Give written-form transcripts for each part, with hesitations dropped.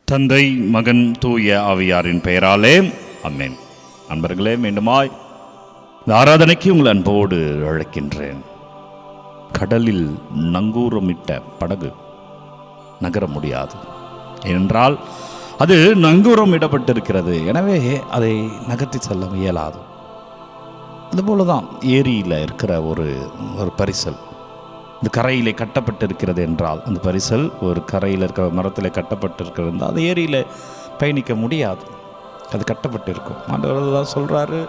தந்தை, மகன், தூய ஆவியாரின் பெயராலே ஆமென். அன்பர்களே, மீண்டுமாய் இந்த ஆராதனைக்கு உங்கள் அன்போடு அழைக்கின்றேன். கடலில் நங்கூரமிட்ட படகு நகர முடியாது, ஏனென்றால் அது நங்கூரம் இடப்பட்டிருக்கிறது. எனவே அதை நகர்த்தி செல்ல இயலாது. அதுபோலதான் ஏரியில் இருக்கிற ஒரு பரிசல் இந்த கரையிலே கட்டப்பட்டிருக்கிறது என்றால், அந்த பரிசல் ஒரு கரையில் இருக்கிற மரத்தில் கட்டப்பட்டிருக்கிறது என்றால் அது ஏரியில் பயணிக்க முடியாது. அது கட்டப்பட்டிருக்கும். ஆண்டவர் தான் சொல்கிறாரு,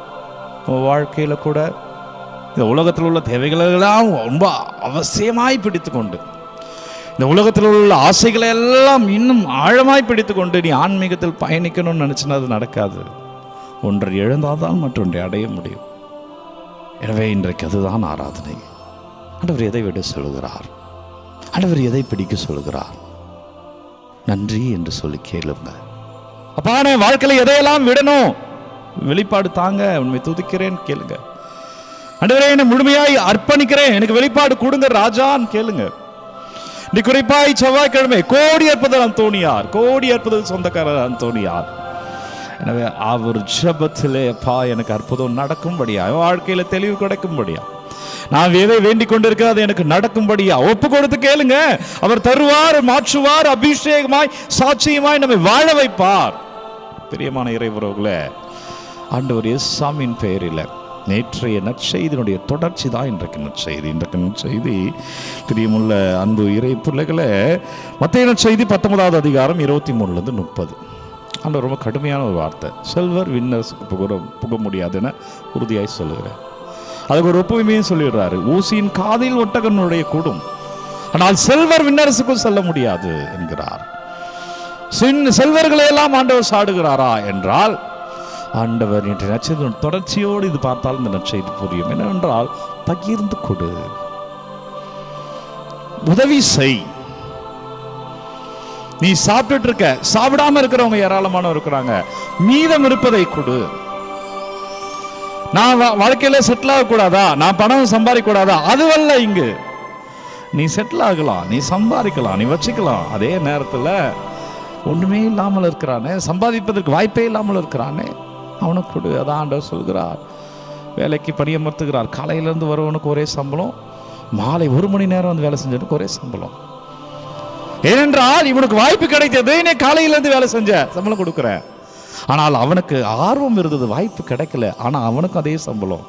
வாழ்க்கையில் கூட இந்த உலகத்தில் உள்ள தேவைகளெல்லாம் ரொம்ப அவசியமாய் பிடித்து கொண்டு, இந்த உலகத்தில் உள்ள ஆசைகளை எல்லாம் இன்னும் ஆழமாய் பிடித்து கொண்டு நீ ஆன்மீகத்தில் பயணிக்கணும்னு நினச்சினா அது நடக்காது. ஒன்றை இழந்தால்தான் மற்றொன்றை அடைய முடியும். எனவே இன்றைக்கு அதுதான் ஆராதனை. ஆண்டவர் எதை விட சொல்கிறார்? ஆண்டவர் எதை பிடிக்க சொல்கிறார்? நன்றி என்று சொல்லி கேளுங்க. அப்பானே, வாழ்க்கையில் எதையெல்லாம் விடணும்? வெளிப்பாடு தாங்க, உண்மை துதிக்கிறேன் கேளுங்க. ஆண்டவரே, என்னை முழுமையாய் அர்ப்பணிக்கிறேன், எனக்கு வெளிப்பாடு கொடுங்க ராஜான்னு கேளுங்க. நீ குறிப்பாய் செவ்வாய்க்கிழமை கோடி அற்புதம் அந்தோணியார், கோடி அற்புதம் சொந்தக்காரர் அந்தோணியார். எனவே அவர் ஜெபத்திலே, அப்பா எனக்கு அற்புதம் நடக்கும்படியா, வாழ்க்கையில தெளிவு கிடைக்கும்படியா, நான் எதை வேண்டிக் கொண்டிருக்கிறது எனக்கு நடக்கும்படியா ஒப்பு கொடுத்து கேளுங்க. அவர் தருவார், மாற்றுவார், அபிஷேகமாய் சாட்சியமாய் நம்மை வாழ வைப்பார். பிரியமான இறைவர்களே, ஆண்டவர் இயேசுவின் பெயரில் நேற்றைய நற்செய்தியினுடைய தொடர்ச்சி தான் இன்றைக்கு நற்செய்தி. இன்றைக்கு நற்செய்தி பிரியமுள்ள அன்பு இறை பிள்ளைகளே, மத்தேயு நற்செய்தி 19வது அதிகாரம் 23-30. ஆண்டவர் ரொம்ப கடுமையான ஒரு வார்த்தை. செல்வர் விண்ணரசுக்கு புக முடியாது என உறுதியாய் சொல்லுகிறேன். அதுக்கு ஒரு ஒப்புமையும் சொல்லிடுறாரு. ஊசியின் காதில் ஒட்டகனுடைய கூடும், ஆனால் செல்வர் விண்ணரசுக்கும் செல்ல முடியாது என்கிறார். செல்வர்களை எல்லாம் ஆண்டவர் சாடுகிறாரா என்றால், ஆண்டவர் இன்றைய நற்செய்தி தொடர்ச்சியோடு இது பார்த்தால் இந்த நற்செய்தி புரியும். என்னவென்றால், பகிர்ந்து கொடு, உதவி செய். நீ சாப்பிட்டு இருக்க, சாப்பிடாம இருக்கிறவங்க ஏராளமானவர் இருக்கிறாங்க, மீதம் இருப்பதை கொடு. நான் வாழ்க்கையில செட்டில் ஆகக்கூடாதா, நான் பணம் சம்பாதிக்க கூடாதா? அதுவல்ல. இங்கு நீ செட்டில் ஆகலாம், நீ சம்பாதிக்கலாம், நீ வச்சுக்கலாம். அதே நேரத்தில் ஒன்றுமே இல்லாமல் இருக்கிறானே, சம்பாதிப்பதற்கு வாய்ப்பே இல்லாமல் இருக்கிறானே, அவனுக்கு கொடு. அதான் ஆண்டவர் சொல்கிறார். வேலைக்கு பணியமர்த்துகிறார். காலையிலேருந்து வருவனுக்கு ஒரே சம்பளம், மாலை 1 மணி நேரம் வந்து வேலை செஞ்சவனுக்கு ஒரே சம்பளம். ஏனென்றால் இவனுக்கு வாய்ப்பு கிடைத்தது, நீ காலையிலேருந்து வேலை செஞ்ச, சம்பளம் கொடுக்குற. ஆனால் அவனுக்கு ஆர்வம் இருந்தது, வாய்ப்பு கிடைக்கல, ஆனால் அவனுக்கும் அதே சம்பளம்.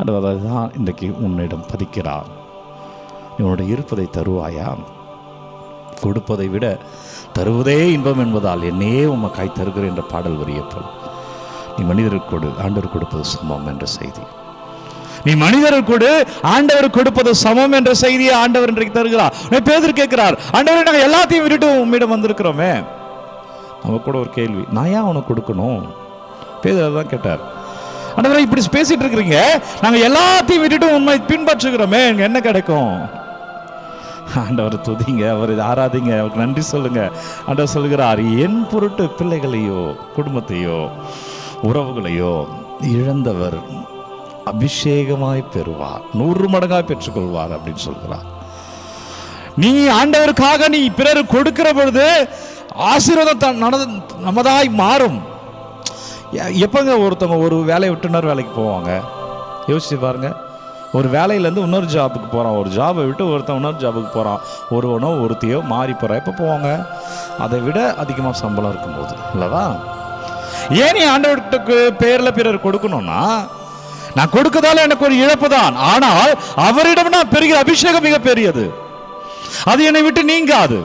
அதுதான் இன்றைக்கு உன்னிடம் பதிக்கிறார். இவனுடைய இருப்பதை தருவாயா? கொடுப்பதை விட தருவதே இன்பம் என்பதால் என்னையே உமக்காய் தருகிறேன் என்ற பாடல் வரியப்போல், நீ மனிதருக்கு கொடு, ஆண்டவர் கொடுப்பது சமம் என்ற செய்தி. நீ மனிதருக்கு கொடு, ஆண்டவர் கொடுப்பது சமம் என்ற செய்தியை ஆண்டவர் இன்றைக்கு தருகிறார். பேதுரு கேட்கிறார், ஆண்டவரே, நாங்கள் எல்லாத்தையும் விட்டுட்டு உம்மிடம் வந்திருக்கிறோமே. நம்ம கூட ஒரு கேள்வி, நான் ஏன் அவனுக்கு கொடுக்கணும்? பேதுரு தான் கேட்டார். ஆண்டவரே, இப்படி பேசிட்டு இருக்கிறீங்க, நாங்கள் எல்லாத்தையும் விட்டுட்டு உண்மை பின்பற்றுகிறோமே, என்ன கிடைக்கும்? ஆண்டவர் துதிங்க, அவர் ஆராதிங்க, அவருக்கு நன்றி சொல்லுங்க. ஆண்டவர் சொல்கிறார், என் பொருட்டு பிள்ளைகளையோ குடும்பத்தையோ உறவுகளையோ இழந்தவர் அபிஷேகமாய் பெறுவார், 100 மடங்காய் பெற்றுக்கொள்வார் அப்படின்னு சொல்கிறார். நீ ஆண்டவருக்காக நீ பிறர் கொடுக்கிற பொழுது ஆசீர்வாதம் நமதாய் மாறும். எப்பங்க ஒருத்தவங்க ஒரு வேலையை விட்டு இன்னொரு வேலைக்கு போவாங்க? யோசிச்சு பாருங்க. ஒரு வேலையிலேருந்து இன்னொரு ஜாபுக்கு போகிறான், ஒரு ஜாபை விட்டு ஒருத்தன் இன்னொரு ஜாபுக்கு போகிறான், ஒருவனோ ஒருத்தையோ மாறி போகிறான். எப்போ போவாங்க? அதை விட அதிகமாக சம்பளம் இருக்கும்போது, இல்லவா? ஏன் நீ ஆண்டவருக்கு பேரில் பிறர் கொடுக்கணும்னா, நான் கொடுக்கதால எனக்கு ஒரு இழப்பு தான், ஆனால் அவரிடம் நான் பெறுகிற அபிஷேகம் மிக பெரியது. அது என்னை விட்டு நீங்காது.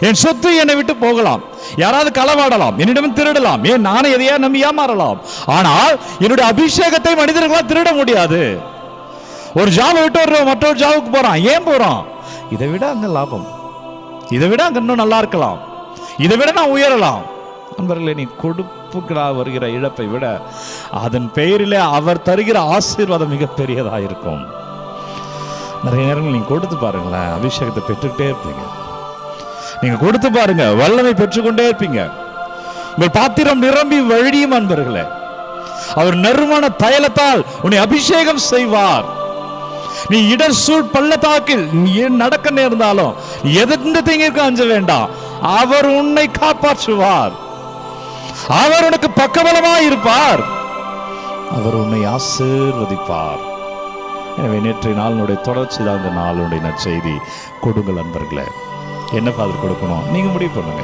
என் சொத்து என்னை விட்டு போகலாம், யாராவது களவாடலாம், என்னிடம் திருடலாம், ஏன் நானே எதையா நம்பி ஏமாறலாம், ஆனால் என்னுடைய அபிஷேகத்தை மனிதர்களால் திருட முடியாது. ஒரு ஜாபை விட்டு மற்றொரு ஜாபுக்கு போறான். ஏன் போறான்? இதை விட அங்க லாபம், இதை விட அங்க இன்னும் நல்லா இருக்கலாம், இதை விட நான் உயரலாம். நண்பர்களே, நீ கொடுப்புகளாக வருகிற இழப்பை விட அதன் பெயரிலே அவர் தருகிற ஆசீர்வாதம் மிக பெரியதாக இருக்கும். நிறைய நேரங்கள் நீங்க கொடுத்து பாருங்களேன், அபிஷேகத்தை பெற்றுக்கிட்டே இருப்பீங்க. நீங்க கொடுத்து பாருங்க, வல்லமை பெற்றுக்கொண்டே இருப்பீங்க. உங்கள் பாத்திரம் நிரம்பி வழியும். அன்பர்களே, அவர் நறுமண தைலத்தால் உன்னை அபிஷேகம் செய்வார். நீ இடர் சூழ் பள்ளத்தாக்கில் நடக்க நேர்ந்தாலும் எந்த தீங்கிற்கும் அஞ்ச வேண்டாம். அவர் உன்னை காப்பாற்றுவார். அவர் உனக்கு பக்கபலமாய் இருப்பார். அவர் உன்னை ஆசீர்வதிப்பார். எனவே நேற்றைய நாளினுடைய தொடர்ச்சி தான் இந்த நாளுடைய நற்செய்தி. கொடுங்கள் நண்பர்களே. என்ன ஃபாதர் கொடுக்கணும் நீங்க முடிவு பண்ணுங்க.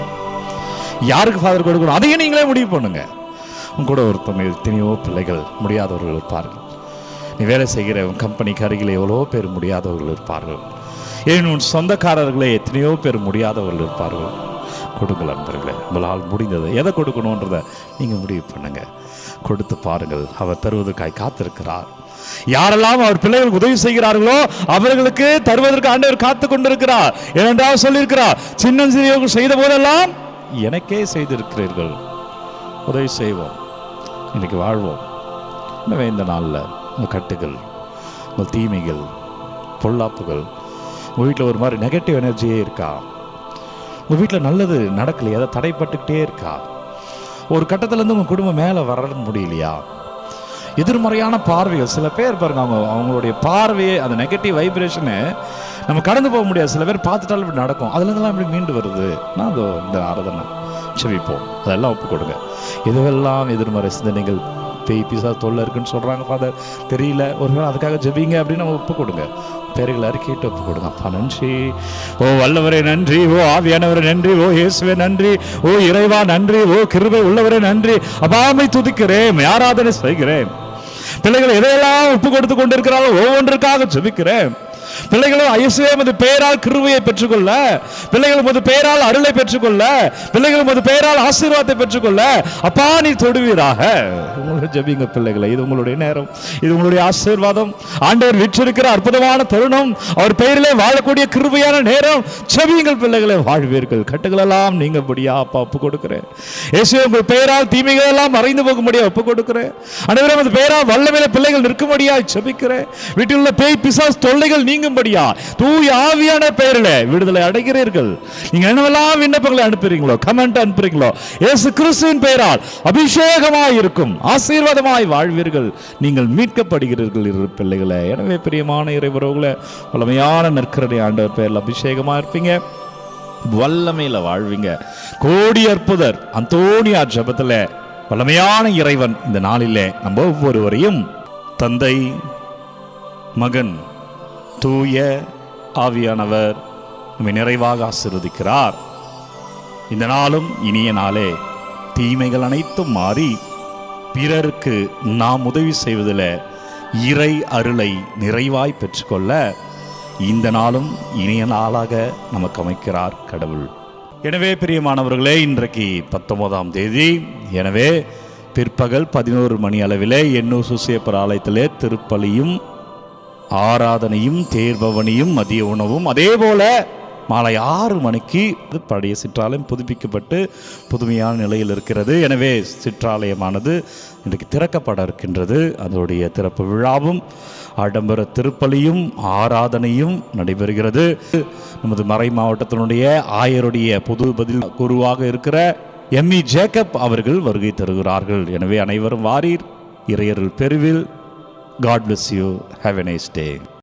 யாருக்கு ஃபாதர் கொடுக்கணும் அதையும் நீங்களே முடிவு பண்ணுங்க. உங்க கூட ஒருத்தவங்க எத்தனையோ பிள்ளைகள் முடியாதவர்கள் இருப்பார்கள். நீ வேலை செய்கிற உன் கம்பெனிக்கு அருகில் எவ்வளோ பேர் முடியாதவர்கள் இருப்பார்கள். ஏன் உன் சொந்தக்காரர்களே எத்தனையோ பேர் முடியாதவர்கள் இருப்பார்கள். கொடுங்கள் நண்பர்களே. உங்களால் முடிந்தது எதை கொடுக்கணுன்றதை நீங்கள் முடிவு பண்ணுங்க. கொடுத்து பாருங்கள். அவர் தருவதற்காய் காத்திருக்கிறார். யாரெல்லாம் அவர் பிள்ளைகளுக்கு உதவி செய்கிறார்களோ அவர்களுக்கு தருவதற்கு ஆண்டவர் காத்து கொண்டிருக்கிறார். ஏனென்றால் சொல்லியிருக்கிறார், சின்ன சிறியவர்கள் செய்த போதெல்லாம் எனக்கே செய்திருக்கிறீர்கள். உதவி செய்வோம், இன்னைக்கு வாழ்வோம். எனவே இந்த நாளில் உங்கள் கட்டுகள், உங்கள் தீமைகள், பொல்லாப்புகள், உங்கள் வீட்டில் ஒரு மாதிரி நெகட்டிவ் எனர்ஜியே இருக்கா? உங்கள் வீட்டில் நல்லது நடக்கலையா? அதை தடைப்பட்டுக்கிட்டே இருக்கா? ஒரு கட்டத்திலேருந்து உங்கள் குடும்பம் மேலே வர முடியலையா? எதிர்மறையான பார்வைகள் சில பேர் பாருங்க, அவங்களுடைய பார்வையே அந்த நெகட்டிவ் வைப்ரேஷனு நம்ம கடந்து போக முடியாது. சில பேர் பார்த்துட்டாலும் இப்படி நடக்கும். அதுலேருந்துலாம் இப்படி மீண்டு வருது. நான் அதோ இந்த ஆராதனை செவிப்போம், அதெல்லாம் ஒப்பு கொடுங்க. இதுவெல்லாம் எதிர்மறை சிந்தனைகள், பேய் பிசா தொல்லை இருக்குன்னு சொல்கிறாங்க ஃபாதர், தெரியல, ஒரு அதுக்காக ஜெபிங்க அப்படின்னு நம்ம ஒப்பு கொடுங்க. பேர்களை அறிக்கையிட்டு ஒப்பு கொடுங்க. அப்பா நன்றி, ஓ வல்லவரே நன்றி, ஓ ஆவியானவரே நன்றி, ஓ இயேசுவே நன்றி, ஓ இறைவா நன்றி, ஓ கிருபை உள்ளவரே நன்றி. அப்பாமை துதிக்கிறேன், ஆராதனை செய்கிறேன். பிள்ளைகள் எதையெல்லாம் ஒப்பு கொடுத்து கொண்டிருக்கிறார்கள் ஒவ்வொன்றுக்காக ஜெபிக்கிறேன். பிள்ளைகளும் இயேசுவே உமது பெயரால் கிருபையை பெற்றுக்கொள்ள, பிள்ளைகள் உமது பெயரால் அருளை பெற்றுக்கொள்ள, பிள்ளைகள் உமது பெயரால் ஆசீர்வாதத்தை பெற்றுக்கொள்ள அப்பா நீ தொடுவீராக. உங்களுடைய ஜெபிங்க பிள்ளைகளை. இது உங்களுடைய நேரம், இது உங்களுடைய ஆசீர்வாதம். ஆண்டவர் விற்றிருக்கிற அற்புதமான தருணம், அவர் பெயரிலே வாழக்கூடிய கிருபையான நேரம். ஜெபிங்கள் பிள்ளைகளை, வாழ்வீர்கள். கட்டுகள் எல்லாம் நீங்கபடியா அப்பா ஒப்பு கொடுக்கிறேன். இயேசுவே உங்கள் பெயரால் தீமைகள் எல்லாம் மறைந்து போகும்படியா ஒப்பு கொடுக்கிறேன். ஆண்டவரே உமது பெயரால் வல்லமையில பிள்ளைகள் நிற்கும்படியா ஜெபிக்கிறேன். வீட்டில் உள்ள பேய் பிசாசு தொல்லைகள் நீங்க தூய ஆவியான பெயரிலே விடுதலை அடைகிறீர்கள். நீங்க என்னவெல்லாம் விண்ணப்பங்களை அனுப்புறீங்களோ, கமெண்ட் அனுப்புறீங்களோ, இயேசு கிறிஸ்துவின் பெயரால் அபிஷேகமாய் இருக்கும், ஆசீர்வாதமாய் வாழ்வீர்கள். நீங்கள் மீட்கப்படுகிறீர்கள் இரு பிள்ளைகளே. எனவே பிரியமான இறைவர்களே, வல்லமையான நற்கருணை ஆண்டவர் பெயரில் அபிஷேகமா இருப்பீங்க, வல்லமையில வாழ்வீங்க. கோடி அற்புதர் அந்தோனியா ஜெபத்துல வல்லமையான இறைவன் இந்த நாளிலே நம்ம ஒவ்வொருவரையும் தந்தை, மகன், தூய ஆவியானவர் நம்மை நிறைவாக ஆசீர்வதிக்கிறார். இந்த நாளும் இனிய நாளே. தீமைகள் அனைத்தும் மாறி பிறருக்கு நாம் உதவி செய்வதில் இறை அருளை நிறைவாய் பெற்றுக்கொள்ள இந்த நாளும் இனிய நாளாக நமக்கு அமைக்கிறார் கடவுள். எனவே பிரியமானவர்களே, இன்றைக்கு 19ஆம் தேதி. எனவே பிற்பகல் 11 மணி அளவிலே எண்ணூர் சூசியப்பர் ஆலயத்திலே திருப்பலியும் ஆராதனையும் தேர்பவனியும் மதிய உணவும், அதே போல மாலை 6 மணிக்கு பழைய சிற்றாலயம் புதுப்பிக்கப்பட்டு புதுமையான நிலையில் இருக்கிறது. எனவே சிற்றாலயமானது இன்றைக்கு திறக்கப்பட இருக்கின்றது. அதனுடைய திறப்பு விழாவும் ஆடம்பர திருப்பலியும் ஆராதனையும் நடைபெறுகிறது. நமது மறை மாவட்டத்தினுடைய ஆயருடைய பொது பதில் குருவாக இருக்கிற எம்இ ஜேக்கப் அவர்கள் வருகை தருகிறார்கள். எனவே அனைவரும் வாரீர், இறையருள் பெருவில். God bless you. Have a nice day.